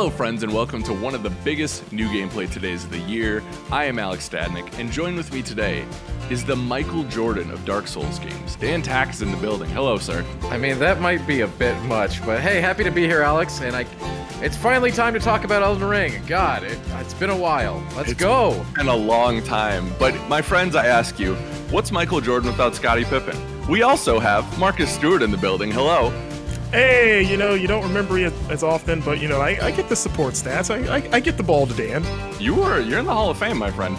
Hello friends and welcome to one of the biggest new gameplay todays of the year. I am Alex Stadnick, and joined with me today is the Michael Jordan of Dark Souls games. Dan Tack is in the building. Hello, sir. I mean, that might be a bit much, but hey, happy to be here, Alex, and it's finally time to talk about Elden Ring. God, it's been a while. Let's go. It's been a long time, but my friends, I ask you, what's Michael Jordan without Scottie Pippen? We also have Marcus Stewart in the building. Hello. Hey, you don't remember it as often, but I get the support stats. I get the ball to Dan. You're in the Hall of Fame, my friend.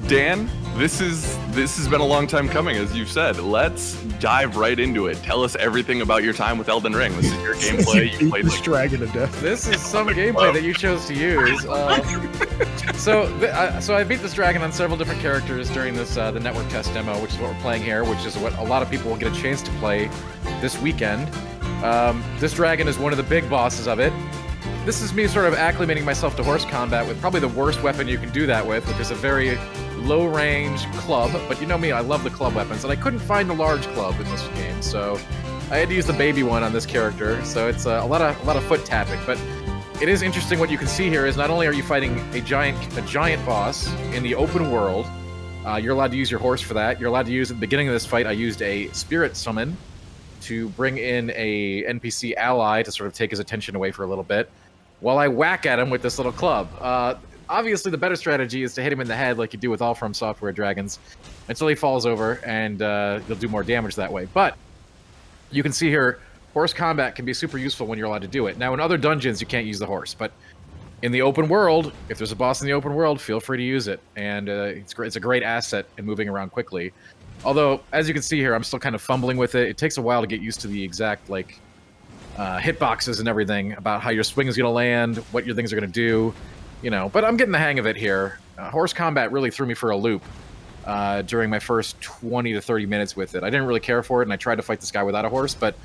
Dan, this has been a long time coming, as you've said. Let's dive right into it. Tell us everything about your time with Elden Ring. This is your gameplay. You played this dragon to death. This is some gameplay that you chose to use. So I beat this dragon on several different characters during this the network test demo, which is what we're playing here, which is what a lot of people will get a chance to play this weekend. This dragon is one of the big bosses of it. This is me sort of acclimating myself to horse combat with probably the worst weapon you can do that with, which is a very low-range club. But you know me, I love the club weapons, and I couldn't find the large club in this game, so I had to use the baby one on this character. So it's a lot of foot tapping. But it is interesting. What you can see here is not only are you fighting a giant boss in the open world, you're allowed to use your horse for that. You're allowed to use at the beginning of this fight. I used a spirit summon to bring in a NPC ally to sort of take his attention away for a little bit, while I whack at him with this little club. Obviously, the better strategy is to hit him in the head like you do with all FromSoftware dragons until he falls over, and you'll do more damage that way. But you can see here, horse combat can be super useful when you're allowed to do it. Now, in other dungeons, you can't use the horse, but in the open world, if there's a boss in the open world, feel free to use it, and it's a great asset in moving around quickly. Although, as you can see here, I'm still kind of fumbling with it. It takes a while to get used to the exact, hitboxes and everything, about how your swing is going to land, what your things are going to do, But I'm getting the hang of it here. Horse combat really threw me for a loop during my first 20 to 30 minutes with it. I didn't really care for it, and I tried to fight this guy without a horse, but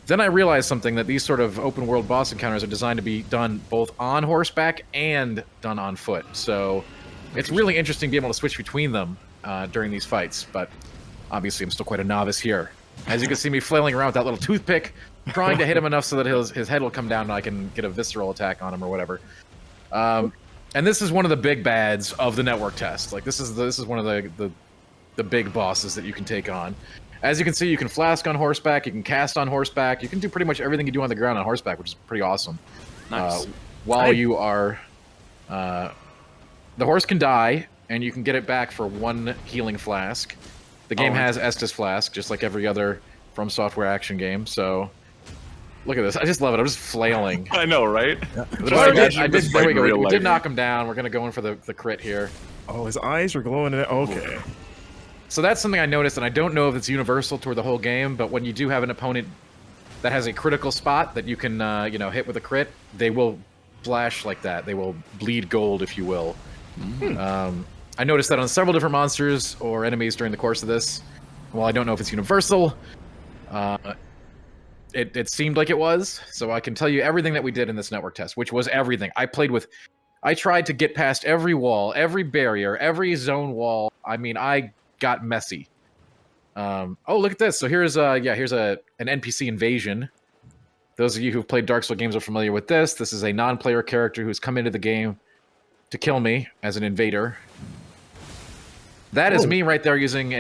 then I realized something, that these sort of open-world boss encounters are designed to be done both on horseback and done on foot. So it's really interesting to be able to switch between them during these fights, but obviously I'm still quite a novice here. As you can see me flailing around with that little toothpick, trying to hit him enough so that his head will come down and I can get a visceral attack on him or whatever. And this is one of the big bads of the network test. This is one of the big bosses that you can take on. As you can see, you can flask on horseback, you can cast on horseback, you can do pretty much everything you do on the ground on horseback, which is pretty awesome. Nice. While you are... the horse can die, and you can get it back for one healing flask. The game has Estus Flask, just like every other FromSoftware action game, so... Look at this. I just love it. I'm just flailing. I know, right? Yeah. There we go. We did knock him down. We're going to go in for the crit here. Oh, his eyes are glowing. Okay. So that's something I noticed, and I don't know if it's universal toward the whole game, but when you do have an opponent that has a critical spot that you can, hit with a crit, they will flash like that. They will bleed gold, if you will. I noticed that on several different monsters or enemies during the course of this. Well, I don't know if it's universal. It seemed like it was, so I can tell you everything that we did in this network test, which was everything. I tried to get past every wall, every barrier, every zone wall. I mean, I got messy. Oh, look at this. So here's an NPC invasion. Those of you who've played Dark Souls games are familiar with this. This is a non-player character who's come into the game to kill me as an invader. That is me right there using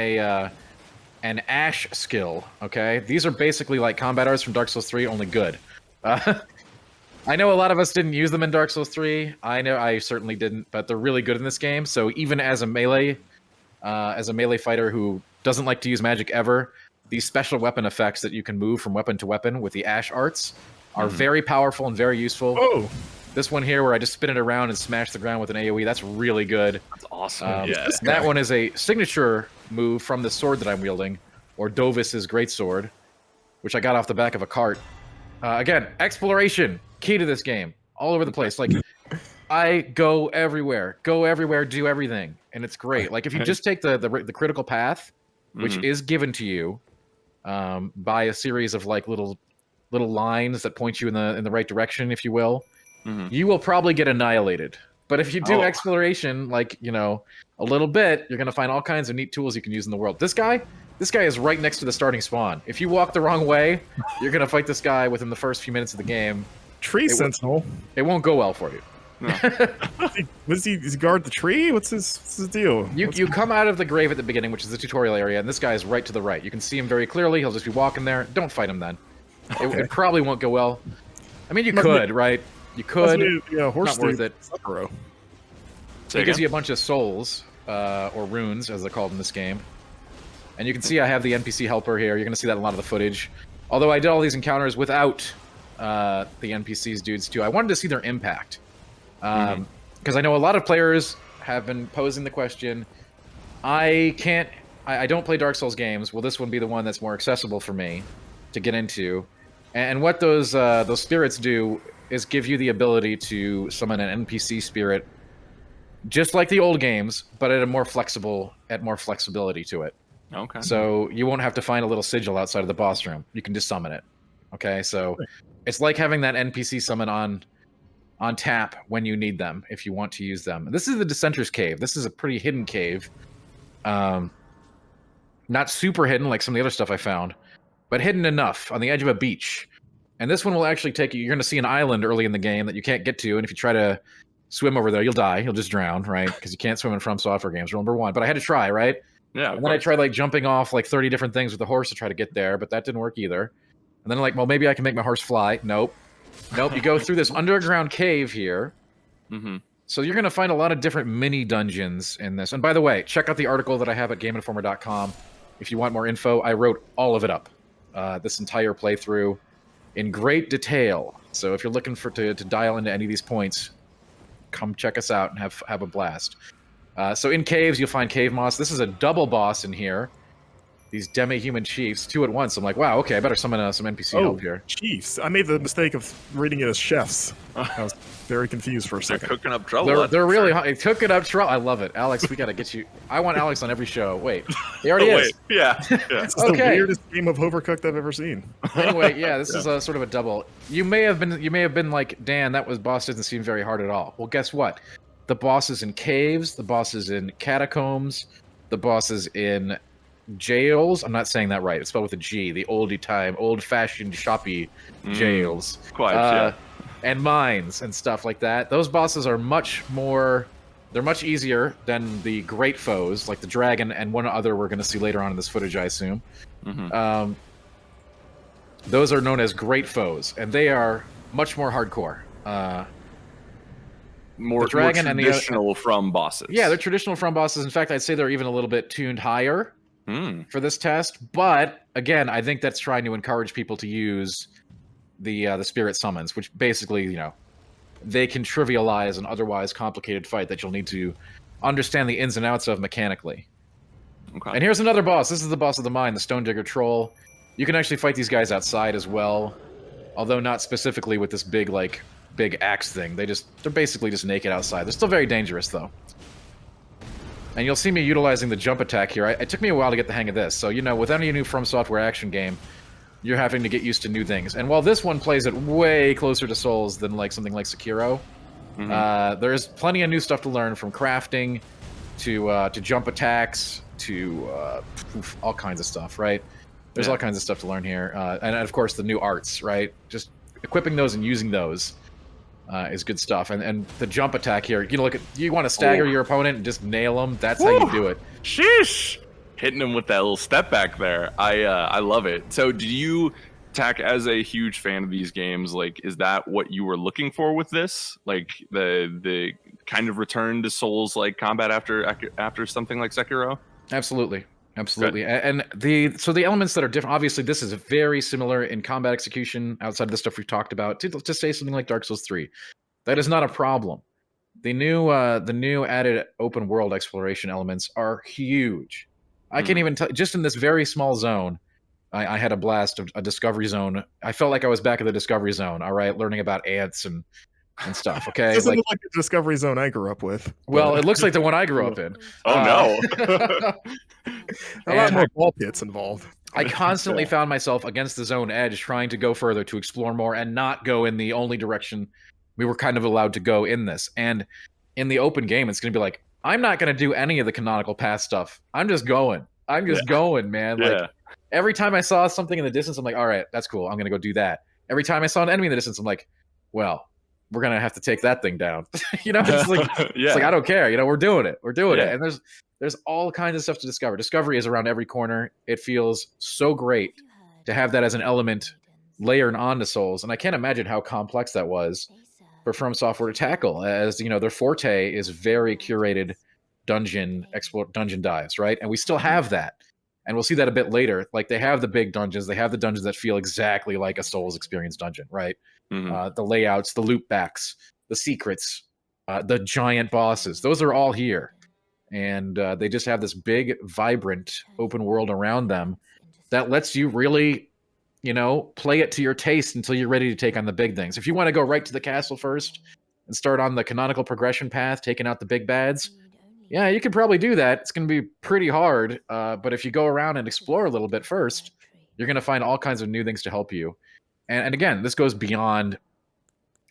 an Ash skill, okay? These are basically like combat arts from Dark Souls 3, only good. I know a lot of us didn't use them in Dark Souls 3. I know I certainly didn't, but they're really good in this game. So even as a melee fighter who doesn't like to use magic ever, these special weapon effects that you can move from weapon to weapon with the Ash arts are very powerful and very useful. Oh! This one here, where I just spin it around and smash the ground with an AoE, that's really good. That's awesome. That one is a signature move from the sword that I'm wielding, or Dovis's greatsword, which I got off the back of a cart. Again, exploration, key to this game, all over the place. I go everywhere, do everything, and it's great. If you just take the critical path, which is given to you by a series of little lines that point you in the right direction, if you will. You will probably get annihilated. But if you do exploration, a little bit, you're going to find all kinds of neat tools you can use in the world. This guy is right next to the starting spawn. If you walk the wrong way, you're going to fight this guy within the first few minutes of the game. Tree sentinel. It won't go well for you. No. Does he guard the tree? What's his deal? You come out of the grave at the beginning, which is the tutorial area, and this guy is right to the right. You can see him very clearly. He'll just be walking there. Don't fight him then. Okay. It probably won't go well. I mean, you could, right? You could. Horse not worth it. Sakura. It gives you a bunch of souls, or runes, as they're called in this game. And you can see I have the NPC helper here. You're going to see that in a lot of the footage. Although I did all these encounters without the NPCs dudes, too. I wanted to see their impact. Because I know a lot of players have been posing the question, I don't play Dark Souls games. Will this one be the one that's more accessible for me to get into? And what those spirits do is give you the ability to summon an NPC spirit, just like the old games, but at more flexibility to it. Okay. So you won't have to find a little sigil outside of the boss room. You can just summon it. Okay, so it's like having that NPC summon on tap when you need them, if you want to use them. This is the Dissenter's Cave. This is a pretty hidden cave. Not super hidden like some of the other stuff I found, but hidden enough on the edge of a beach. And this one will actually take you... You're going to see an island early in the game that you can't get to, and if you try to swim over there, you'll die. You'll just drown, right? Because you can't swim in FromSoftware games, rule number 1. But I had to try, right? Yeah. And then I tried like jumping off like 30 different things with the horse to try to get there, but that didn't work either. And then I'm like, well, maybe I can make my horse fly. Nope. You go through this underground cave here. So you're going to find a lot of different mini dungeons in this. And by the way, check out the article that I have at GameInformer.com. If you want more info, I wrote all of it up. This entire playthrough in great detail. So if you're looking to dial into any of these points, come check us out and have a blast. So in caves, you'll find cave moss. This is a double boss in here. These demi-human chiefs, 2 at once. I'm like, wow, okay, I better summon some NPC help here. Chiefs. I made the mistake of reading it as chefs. I was very confused for a second. They're cooking up trouble. They're really cooking up trouble. I love it. Alex, we got to get you... I want Alex on every show. Wait, he already is. Yeah. This is the weirdest game of Overcooked I've ever seen. Anyway, yeah, this is a sort of a double. You may have been like, Dan, that boss doesn't seem very hard at all. Well, guess what? The boss is in caves, the boss is in catacombs, the boss is in jails. I'm not saying that right. It's spelled with a G. The old-fashioned shoppy jails. Quite, and mines and stuff like that. Those bosses are much more... They're much easier than the great foes, like the dragon and one other we're going to see later on in this footage, I assume. Those are known as great foes, and they are much more hardcore. More traditional from bosses. Yeah, they're traditional from bosses. In fact, I'd say they're even a little bit tuned higher for this test. But again, I think that's trying to encourage people to use the spirit summons, which basically, they can trivialize an otherwise complicated fight that you'll need to understand the ins and outs of mechanically. Okay. And here's another boss. This is the boss of the mine, the Stone Digger Troll. You can actually fight these guys outside as well, although not specifically with this big axe thing. They're basically just naked outside. They're still very dangerous, though. And you'll see me utilizing the jump attack here. It took me a while to get the hang of this. So, with any new FromSoftware action game, you're having to get used to new things. And while this one plays it way closer to Souls than something like Sekiro, there's plenty of new stuff to learn, from crafting to jump attacks to all kinds of stuff, right? There's all kinds of stuff to learn here. And of course, the new arts, right? Just equipping those and using those is good stuff. And the jump attack here, you want to stagger your opponent and just nail them. That's how you do it. Sheesh! Hitting him with that little step back there. I love it. So do you, Tak, as a huge fan of these games, is that what you were looking for with this? Like the kind of return to Souls-like combat after something like Sekiro? Absolutely. And the elements that are different, obviously this is very similar in combat execution outside of the stuff we've talked about, to say something like Dark Souls 3. That is not a problem. The new added open world exploration elements are huge. I can't even just in this very small zone, I had a blast of a discovery zone. I felt like I was back at the discovery zone, all right, learning about ants and stuff, okay? It doesn't look like the discovery zone I grew up with. Well, it looks like the one I grew up in. Oh, no. A lot more ball pits involved. I constantly found myself against the zone edge trying to go further, to explore more, and not go in the only direction we were kind of allowed to go in this. And in the open game, it's going to be like, I'm not going to do any of the canonical path stuff. I'm just going. Going, man. Every time I saw something in the distance, I'm like, all right, that's cool. I'm going to go do that. Every time I saw an enemy in the distance, I'm like, well, we're gonna have to take that thing down. You know, it's like Yeah. it's like I don't care. You know, we're doing it. We're doing it. Yeah. And there's all kinds of stuff to discover. Discovery is around every corner. It feels so great to have that as an element layered onto Souls, and I can't imagine how complex that was for FromSoftware to tackle. As you know, their forte is very curated dungeon dives, right? And we still have that, and we'll see that a bit later. Like they have the big dungeons, they have the dungeons that feel exactly like a Souls experience dungeon, right? The layouts, the loop backs, the secrets, the giant bosses. Those are all here, and they just have this big, vibrant open world around them that lets you really, you know, play it to your taste until you're ready to take on the big things. If you want to go right to the castle first and start on the canonical progression path, taking out the big bads, yeah, you could probably do that. It's going to be pretty hard, but if you go around and explore a little bit first, you're going to find all kinds of new things to help you. And again, this goes beyond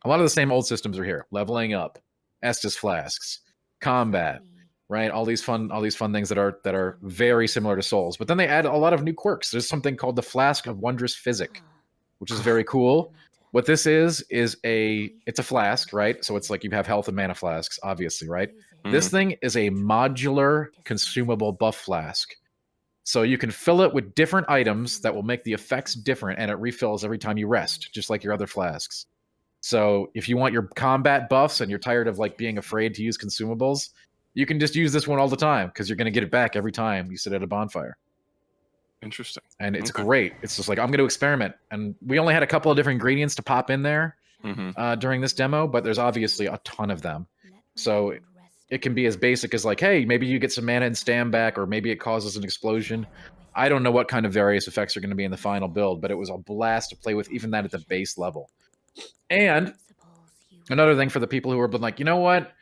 a lot of the same old systems are here. Leveling up, Estus flasks, combat, right? All these fun things that are very similar to Souls. But then they add a lot of new quirks. There's something called the Flask of Wondrous Physic, which is very cool. What this is it's a flask, right? So it's like you have health and mana flasks, obviously, right? This thing is a modular consumable buff flask. So you can fill it with different items that will make the effects different, and it refills every time you rest, just like your other flasks. So if you want your combat buffs and you're tired of like being afraid to use consumables, you can just use this one all the time because you're going to get it back every time you sit at a bonfire. Interesting. And it's great. It's just like, I'm going to experiment. And we only had a couple of different ingredients to pop in there during this demo, but there's obviously a ton of them. So it can be as basic as like, hey, maybe you get some mana and stam back, or maybe it causes an explosion. I don't know what kind of various effects are going to be in the final build, but it was a blast to play with, even that at the base level. And another thing for the people who are been like, you know what?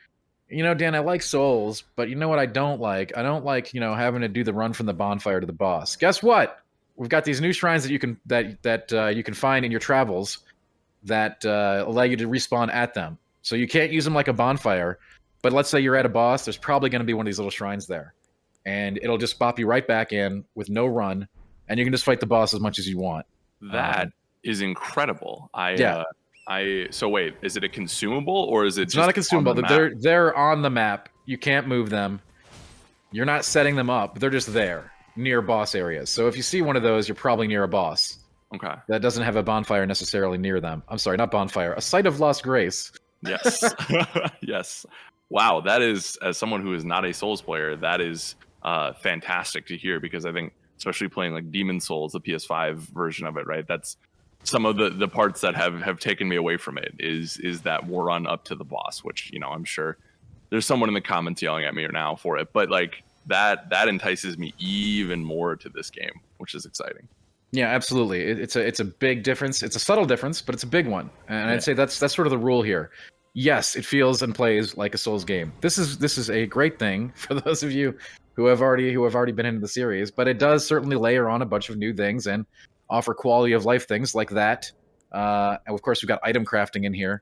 You know, Dan, I like Souls, but you know what I don't like? I don't like, you know, having to do the run from the bonfire to the boss. Guess what? We've got these new shrines that you can you can find in your travels that allow you to respawn at them. So you can't use them like a bonfire, but let's say you're at a boss, there's probably going to be one of these little shrines there. And it'll just pop you right back in with no run, and you can just fight the boss as much as you want. That is incredible. Yeah. So wait, is it a consumable or is it It's just not a consumable. on the map? They're on the map. You can't move them. You're not setting them up. They're just there near boss areas. So if you see one of those, you're probably near a boss. Okay. That doesn't have a bonfire necessarily near them. I'm sorry, not bonfire. A site of lost grace. Yes. Yes. Wow, that is, as someone who is not a Souls player, that is fantastic to hear, because I think, especially playing like Demon Souls, the PS5 version of it, right? That's some of the parts that have taken me away from it is that run up to the boss, which, you know, I'm sure there's someone in the comments yelling at me now for it, but like that entices me even more to this game, which is exciting. Yeah, absolutely. It's a big difference. It's a subtle difference, but it's a big one. And I'd say that's sort of the rule here. Yes, it feels and plays like a Souls game. This is a great thing for those of you who have already been into the series, but it does certainly layer on a bunch of new things and offer quality of life things like that. And of course, we've got item crafting in here.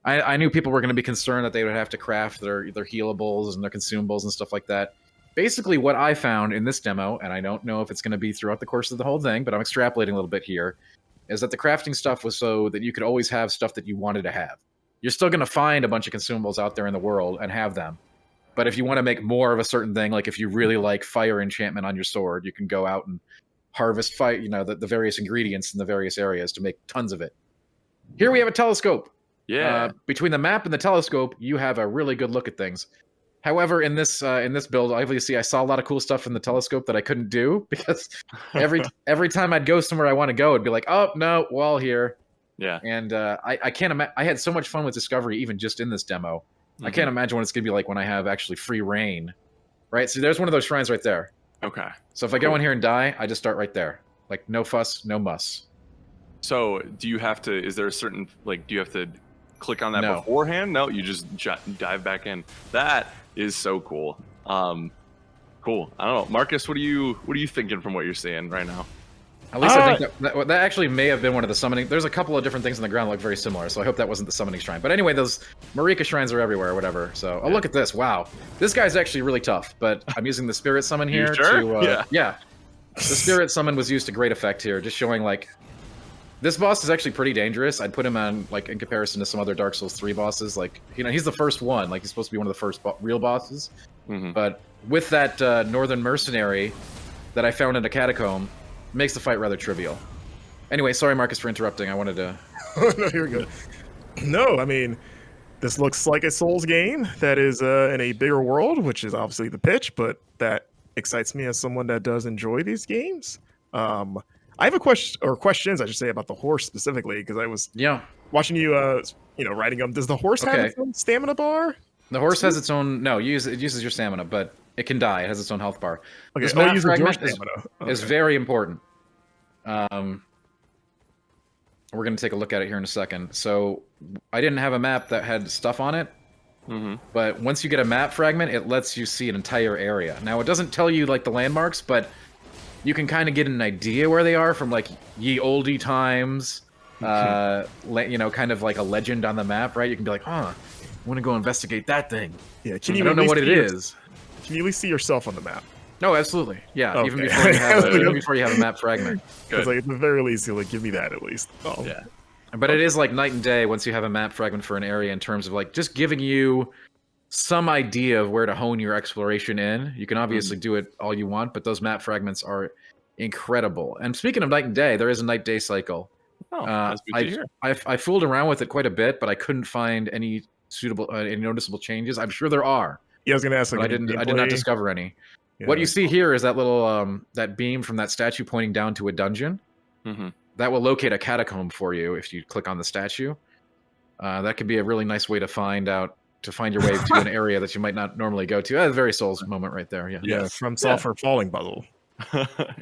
I knew people were going to be concerned that they would have to craft their healables and their consumables and stuff like that. Basically, what I found in this demo, and I don't know if it's going to be throughout the course of the whole thing, but I'm extrapolating a little bit here, is that the crafting stuff was so that you could always have stuff that you wanted to have. You're still going to find a bunch of consumables out there in the world and have them. But if you want to make more of a certain thing, like if you really like fire enchantment on your sword, you can go out and harvest the various ingredients in the various areas to make tons of it. Here we have a telescope. Yeah. Between the map and the telescope, you have a really good look at things. However, in this build, obviously I saw a lot of cool stuff in the telescope that I couldn't do because every time I'd go somewhere I want to go, it'd be like, oh no, wall here. Yeah. And I can't imagine. I had so much fun with discovery even just in this demo. I can't imagine what it's gonna be like when I have actually free reign. Right. So there's one of those shrines right there. Okay. So if I go in here and die, I just start right there. Like no fuss, no muss. So do you have to? Is there a certain do you have to click on that No. beforehand? No, you just dive back in. That is so cool. Cool. I don't know, Marcus. What are you thinking from what you're seeing right now? At least I think that actually may have been one of the summoning. There's a couple of different things on the ground that look very similar, so I hope that wasn't the summoning shrine. But anyway, those Marika shrines are everywhere or whatever. So, look at this. Wow. This guy's actually really tough, but I'm using the spirit summon here sure? to... yeah. The spirit summon was used to great effect here, just showing, like, This boss is actually pretty dangerous. I'd put him on, like, in comparison to some other Dark Souls 3 bosses. Like, you know, he's the first one. Like, he's supposed to be one of the first real bosses. But with that northern mercenary that I found in a catacomb, makes the fight rather trivial. Anyway, sorry, Marcus, for interrupting. I wanted to... No, you're good. No, I mean, this looks like a Souls game that is in a bigger world, which is obviously the pitch, but that excites me as someone that does enjoy these games. I have a question, or questions, I should say, about the horse specifically, because I was watching you, riding them. Does the horse have its own stamina bar? The horse has its own. No, it uses your stamina, but it can die. It has its own health bar. Okay, this map fragment stamina. Is very important. We're going to take a look at it here in a second. So I didn't have a map that had stuff on it, but once you get a map fragment, it lets you see an entire area. Now, it doesn't tell you, like, the landmarks, but you can kind of get an idea where they are from, like, ye olde times, kind of like a legend on the map, right? You can be like, I want to go investigate that thing. Yeah, I don't know what it is. Can you at least see yourself on the map? No, absolutely. Yeah, okay. even before you have a map fragment. Because, like, at the very least, you'll, like, give me that at least. Oh. Yeah. But it is like night and day once you have a map fragment for an area in terms of, like, just giving you some idea of where to hone your exploration in. You can obviously do it all you want, but those map fragments are incredible. And speaking of night and day, there is a night-day cycle. That's good to hear. I fooled around with it quite a bit, but I couldn't find any suitable, any noticeable changes. I'm sure there are. Yeah, I was gonna ask. Like, I did not discover any. Yeah. What you see here is that little that beam from that statue pointing down to a dungeon. That will locate a catacomb for you if you click on the statue. That could be a really nice way to find your way to an area that you might not normally go to. That's a very Souls moment right there. Yeah. Yeah. FromSoftware falling puzzle.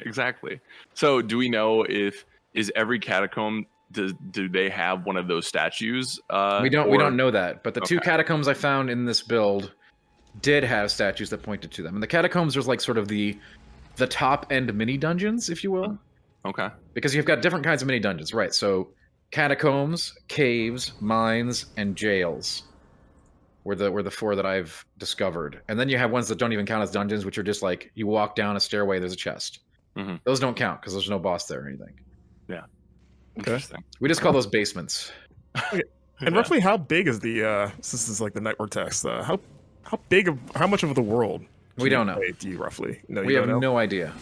Exactly. So, do we know is every catacomb? Do they have one of those statues? We don't know that, but the two catacombs I found in this build did have statues that pointed to them. And the catacombs was like sort of the top end mini dungeons, if you will. Okay. Because you've got different kinds of mini dungeons, right? So catacombs, caves, mines, and jails were the four that I've discovered. And then you have ones that don't even count as dungeons, which are just like you walk down a stairway, there's a chest. Those don't count because there's no boss there or anything. Yeah. Interesting. We just call those basements. Okay. And roughly how big is the this is like the network text, how much of the world we don't know. Do you roughly? No, we have no idea.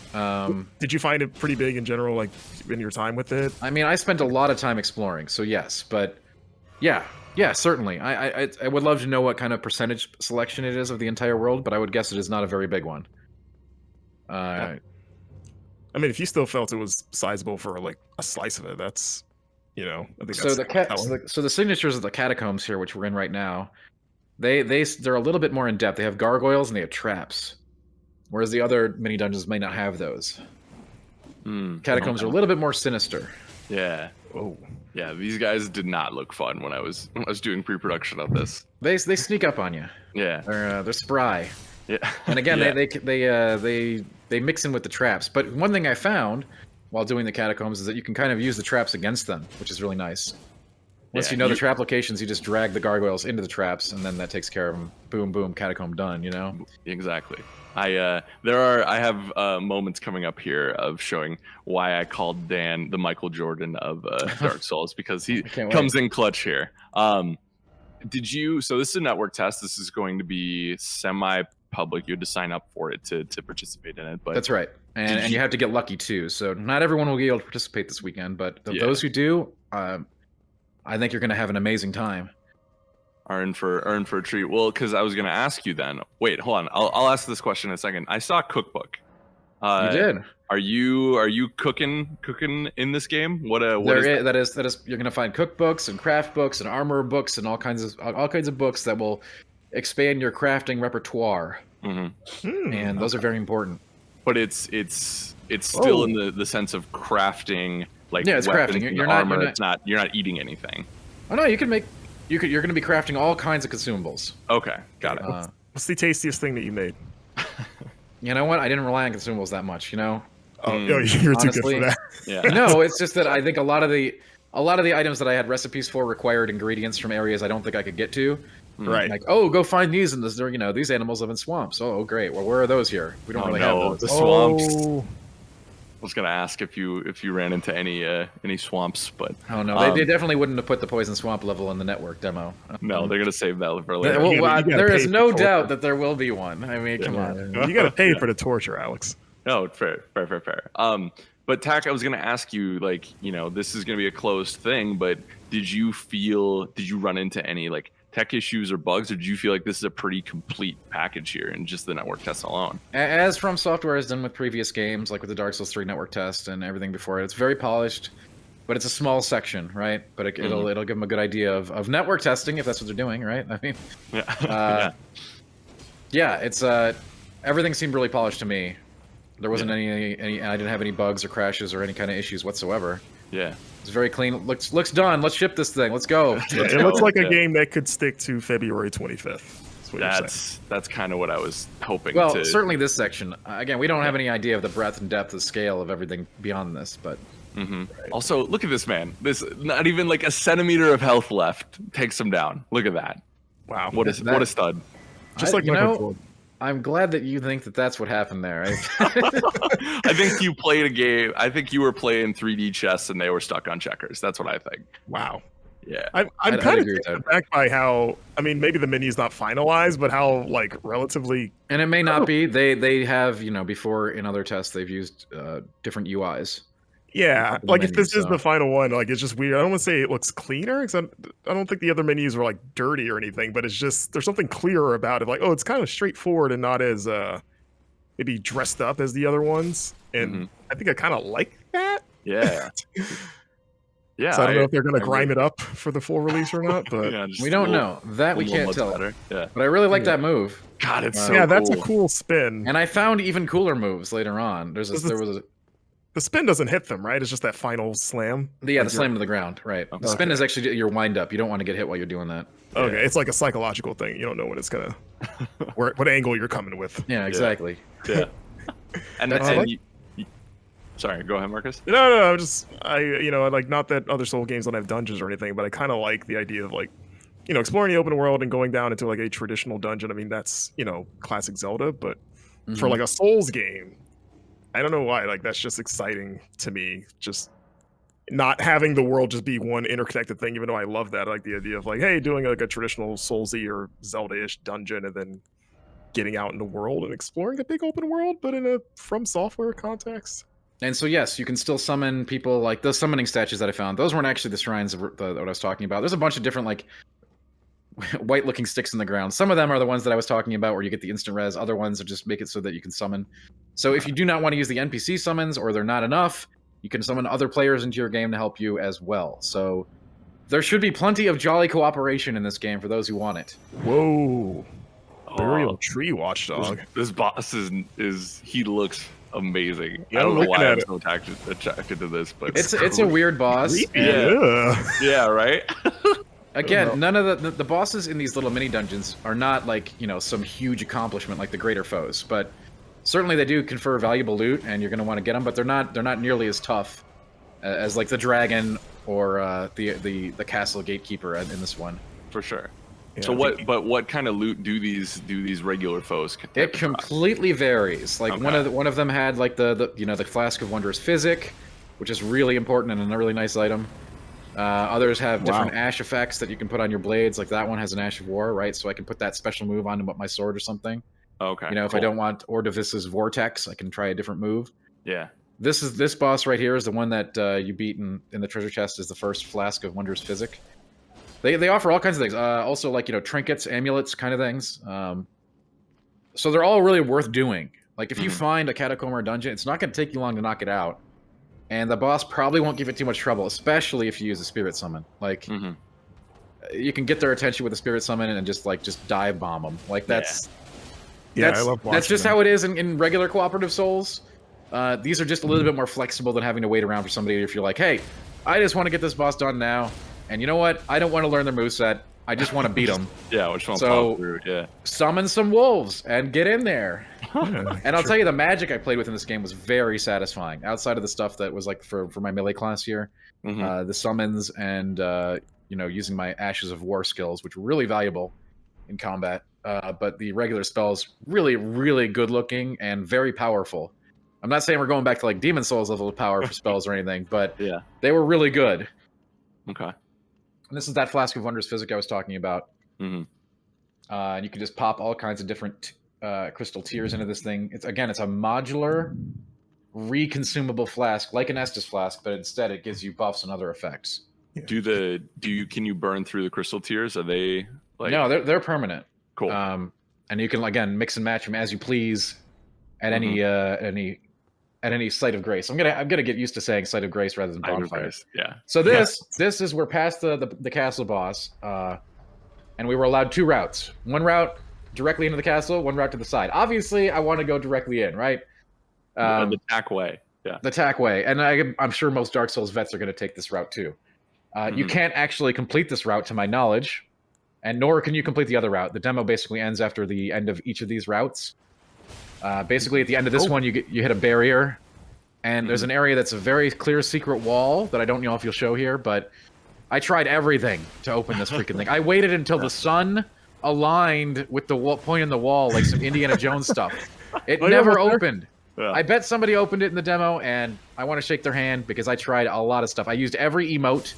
Did you find it pretty big in general, like in your time with it? I mean, I spent a lot of time exploring, so yes, but yeah, certainly. I would love to know what kind of percentage selection it is of the entire world, but I would guess it is not a very big one. I mean, if you still felt it was sizable for like a slice of it, that's, I think so. that's So the signatures of the catacombs here, which we're in right now, they're a little bit more in depth. They have gargoyles and they have traps, whereas the other mini dungeons may not have those. Catacombs are a little bit more sinister. Yeah. Oh. Yeah. These guys did not look fun when I was doing pre-production of this. They sneak up on you. Yeah. They're spry. Yeah. And again, they mix in with the traps. But one thing I found while doing the catacombs is that you can kind of use the traps against them, which is really nice. Once you know the trap locations, you just drag the gargoyles into the traps, and then that takes care of them. Boom, boom, catacomb done. Exactly. I have moments coming up here of showing why I called Dan the Michael Jordan of Dark Souls, because he comes in clutch here. So this is a network test. This is going to be semi-public. You had to sign up for it to participate in it. But that's right. And you have to get lucky too. So not everyone will be able to participate this weekend, but those who do, I think you're going to have an amazing time. Are in for a treat. Well, because I was going to ask you then. Wait, hold on. I'll ask this question in a second. I saw a cookbook. You did. Are you cooking in this game? What is that is you're going to find cookbooks and craft books and armor books and all kinds of books that will expand your crafting repertoire. And those are very important. But it's still in the sense of crafting. Like, it's crafting. You're not eating anything. Oh no, you're going to be crafting all kinds of consumables. Okay, got it. What's the tastiest thing that you made? You know what? I didn't rely on consumables that much. Oh, you're too good for that. Yeah. No, it's just that I think a lot of the items that I had recipes for required ingredients from areas I don't think I could get to. Right. Like, go find these in this. These animals live in swamps. Oh, great. Well, where are those here? We don't really have those. The swamps. was gonna ask if you ran into any swamps, but oh no, they definitely wouldn't have put the poison swamp level in the network demo. no, they're gonna save that for later. There is no doubt that there will be one. I mean, come on. You got to pay for the torture, Alex. No, fair. But Tack, I was gonna ask you, like, this is gonna be a closed thing, but did you run into any like tech issues or bugs, or did you feel like this is a pretty complete package here in just the network test alone? As FromSoftware has done with previous games, like with the Dark Souls 3 network test and everything before it, it's very polished, but it's a small section, right? But it'll give them a good idea of network testing if that's what they're doing, right? I mean, yeah, it's everything seemed really polished to me. There wasn't any I didn't have any bugs or crashes or any kind of issues whatsoever. Yeah. It's very clean. Looks done. Let's ship this thing. Let's go. It looks like a game that could stick to February 25th. That's kind of what I was hoping. Well, certainly this section. Again, we don't have any idea of the breadth and depth and scale of everything beyond this, but. Right. Also, look at this man. This not even like a centimeter of health left takes him down. Look at that. Wow. What a stud. Just like Michael Jordan. I'm glad that you think that that's what happened there. I think you played a game. I think you were playing 3D chess and they were stuck on checkers. That's what I think. Wow. Yeah. I'm kind of taken back by how, I mean, maybe the menu's not finalized, but how like relatively. And it may not be. They have, before in other tests they've used different UIs. Yeah, like if this is the final one, like it's just weird. I don't want to say it looks cleaner because I don't think the other menus were like dirty or anything, but it's just there's something clearer about it. Like, oh, it's kind of straightforward and not as maybe dressed up as the other ones. And I think I kind of like that. Yeah. Yeah. So I don't know if they're going to grime it up for the full release or not, but we don't know. That we can't tell. Yeah. But I really like that move. God, it's so cool. that's a cool spin. And I found even cooler moves later on. The spin doesn't hit them, right? It's just that final slam. Yeah, the slam to the ground, right. The spin is actually your wind up. You don't want to get hit while you're doing that. Okay, it's like a psychological thing. You don't know when it's gonna, what angle you're coming with. Yeah, exactly. Yeah. And sorry, go ahead, Marcus. No, I'm just, like not that other Soul games don't have dungeons or anything, but I kind of like the idea of like, exploring the open world and going down into like a traditional dungeon. I mean, that's, classic Zelda, but for like a Souls game, I don't know why. Like that's just exciting to me. Just not having the world just be one interconnected thing. Even though I love that, I like the idea of like, hey, doing like a traditional Soulsy or Zelda-ish dungeon, and then getting out in the world and exploring a big open world, but in a FromSoftware context. And so yes, you can still summon people. Like those summoning statues that I found. Those weren't actually the shrines of what I was talking about. There's a bunch of different like white-looking sticks in the ground. Some of them are the ones that I was talking about, where you get the instant res. Other ones are just make it so that you can summon. So if you do not want to use the NPC summons, or they're not enough, you can summon other players into your game to help you as well. So there should be plenty of jolly cooperation in this game for those who want it. Whoa! Burial Tree Watchdog. This boss he looks amazing. Yeah, I don't know why I'm so attracted to this, but it's a weird boss. Yeah, right. Again, none of the bosses in these little mini dungeons are not like, some huge accomplishment like the greater foes, but certainly they do confer valuable loot and you're going to want to get them, but they're not nearly as tough as like the dragon or the castle gatekeeper in this one. For sure. Yeah, so what kind of loot do these regular foes? It completely varies. Like one of them had like the flask of wondrous physic, which is really important and a really nice item. Others have different ash effects that you can put on your blades. Like that one has an ash of war, right? So I can put that special move on my sword or something. Okay. If I don't want Ordovis's vortex, I can try a different move. Yeah. This boss right here is the one that you beat in the treasure chest. Is the first flask of wondrous physic. They offer all kinds of things. Also like trinkets, amulets, kind of things. So they're all really worth doing. Like if you find a catacomb or a dungeon, it's not going to take you long to knock it out. And the boss probably won't give it too much trouble, especially if you use a spirit summon. Like, you can get their attention with a spirit summon and just dive bomb them. Like that's I love that's just how it is in regular cooperative Souls. These are just a little bit more flexible than having to wait around for somebody. If you're like, hey, I just want to get this boss done now, and you know what? I don't want to learn their moveset. I just want to beat them. Which one? So summon some wolves and get in there. And I'll tell you, the magic I played with in this game was very satisfying. Outside of the stuff that was like for my melee class here, the summons and using my Ashes of War skills, which were really valuable in combat. But the regular spells really, really good looking and very powerful. I'm not saying we're going back to like Demon Souls level of power for spells or anything, but Yeah. they were really good. Okay. And this is that Flask of Wondrous physic I was talking about. Mm-hmm. And you can just pop all kinds of different crystal tiers into this thing. It's a modular, reconsumable flask, like an Estus flask, but instead it gives you buffs and other effects. Yeah. Can you burn through the crystal tiers? Are they like? No, they're permanent. Cool. And you can again mix and match them as you please at any site of grace. I'm gonna get used to saying site of grace rather than bonfire. Yeah. So this is we're past the castle boss, and we were allowed 2 routes. One route directly into the castle, one route to the side. Obviously, I want to go directly in, right? The tack way. Yeah. The tack way, and I'm sure most Dark Souls vets are going to take this route too. You can't actually complete this route, to my knowledge, and nor can you complete the other route. The demo basically ends after the end of each of these routes. Basically, at the end of this one, you hit a barrier, and there's an area that's a very clear secret wall that I don't know if you'll show here, but I tried everything to open this freaking thing. I waited until the sun aligned with the point in the wall, like some Indiana Jones stuff. It never opened. Yeah. I bet somebody opened it in the demo, and I want to shake their hand because I tried a lot of stuff. I used every emote,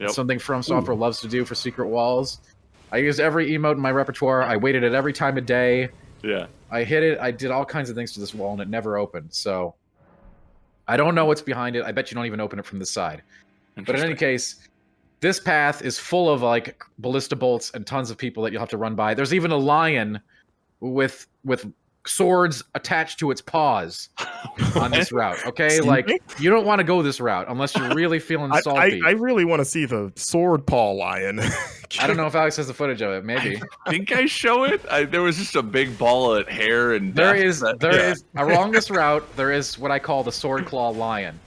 something FromSoftware loves to do for secret walls. I used every emote in my repertoire. I waited at every time of day. Yeah. I hit it. I did all kinds of things to this wall, and it never opened. So I don't know what's behind it. I bet you don't even open it from the side. But in any case, this path is full of like ballista bolts and tons of people that you'll have to run by. There's even a lion with swords attached to its paws on this route. Okay, like you don't want to go this route unless you're really feeling salty. I really want to see the sword paw lion. I don't know if Alex has the footage of it. Maybe. I think I show it. There was just a big ball of hair and there is along this route. There is what I call the sword claw lion.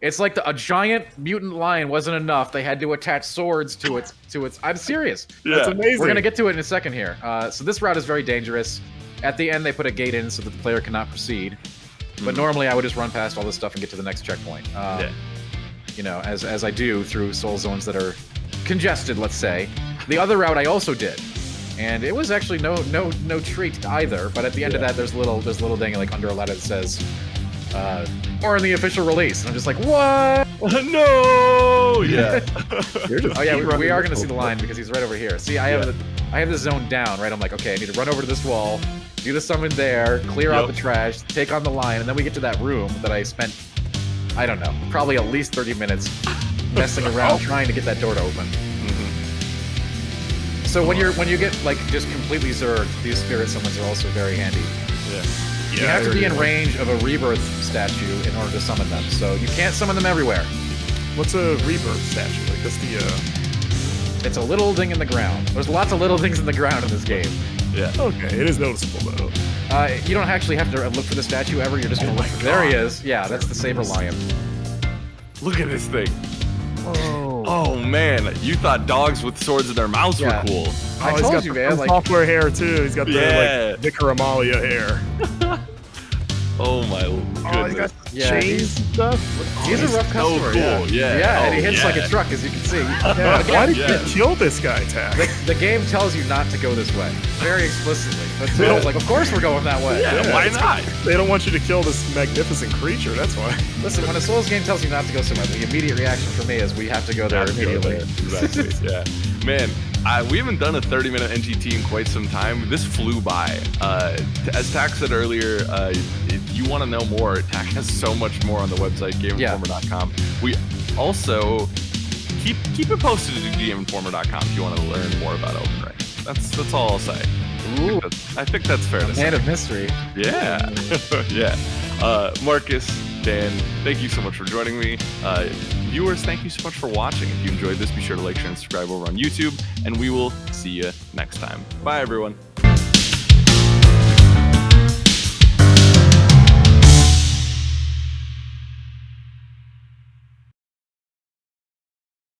It's like a giant mutant lion wasn't enough. They had to attach swords to its. I'm serious. Yeah. That's amazing. We're gonna get to it in a second here. So this route is very dangerous. At the end, they put a gate in so that the player cannot proceed. But normally, I would just run past all this stuff and get to the next checkpoint. You know, as I do through soul zones that are congested, let's say. The other route I also did, and it was actually no treat either. But at the end of that, there's a little thing like under a letter that says, "Or in the official release," and I'm just like, what? No! Yeah. Oh yeah, we are gonna see the line because he's right over here. See, I have the zone down, right? I'm like, okay, I need to run over to this wall, do the summon there, clear out the trash, take on the lion, and then we get to that room that I spent, I don't know, probably at least 30 minutes messing around trying to get that door to open. So when you get like just completely zerged, these spirit summons are also very handy. Yeah. You have to be in range of a rebirth statue in order to summon them, so you can't summon them everywhere. What's a rebirth statue? Like that's It's a little thing in the ground. There's lots of little things in the ground in this game. Yeah. Okay, it is noticeable though. You don't actually have to look for the statue ever. You're just gonna look for. There he is. Yeah, that's the saber lion. Look at this thing. Oh man, you thought dogs with swords in their mouths were cool. I he's told got you, the man. Like, software hair too. He's got the like Vicar Amalia hair. Oh my goodness. Oh, he got chains and stuff. He's a rough so customer. cool. Yeah. Yeah, and he hits like a truck, as you can see. Why did you kill this guy, Tack? The game tells you not to go this way, very explicitly. But Phil's like, of course we're going that way. Yeah, why not? They don't want you to kill this magnificent creature. That's why. Listen, when a Souls game tells you not to go somewhere, the immediate reaction for me is we have to go there immediately. Exactly. Yeah. Man, we haven't done a 30-minute NGT in quite some time. This flew by. As Tack said earlier, if you want to know more, Tack has so much more on the website, GameInformer.com. We also keep it posted at GameInformer.com if you want to learn more about Elden Ring. That's all I'll say. Ooh. I think that's fair to say. Man of mystery. Yeah. Yeah. Marcus, Dan, thank you so much for joining me. Viewers, thank you so much for watching. If you enjoyed this, be sure to like, share, and subscribe over on YouTube, and we will see you next time. Bye, everyone.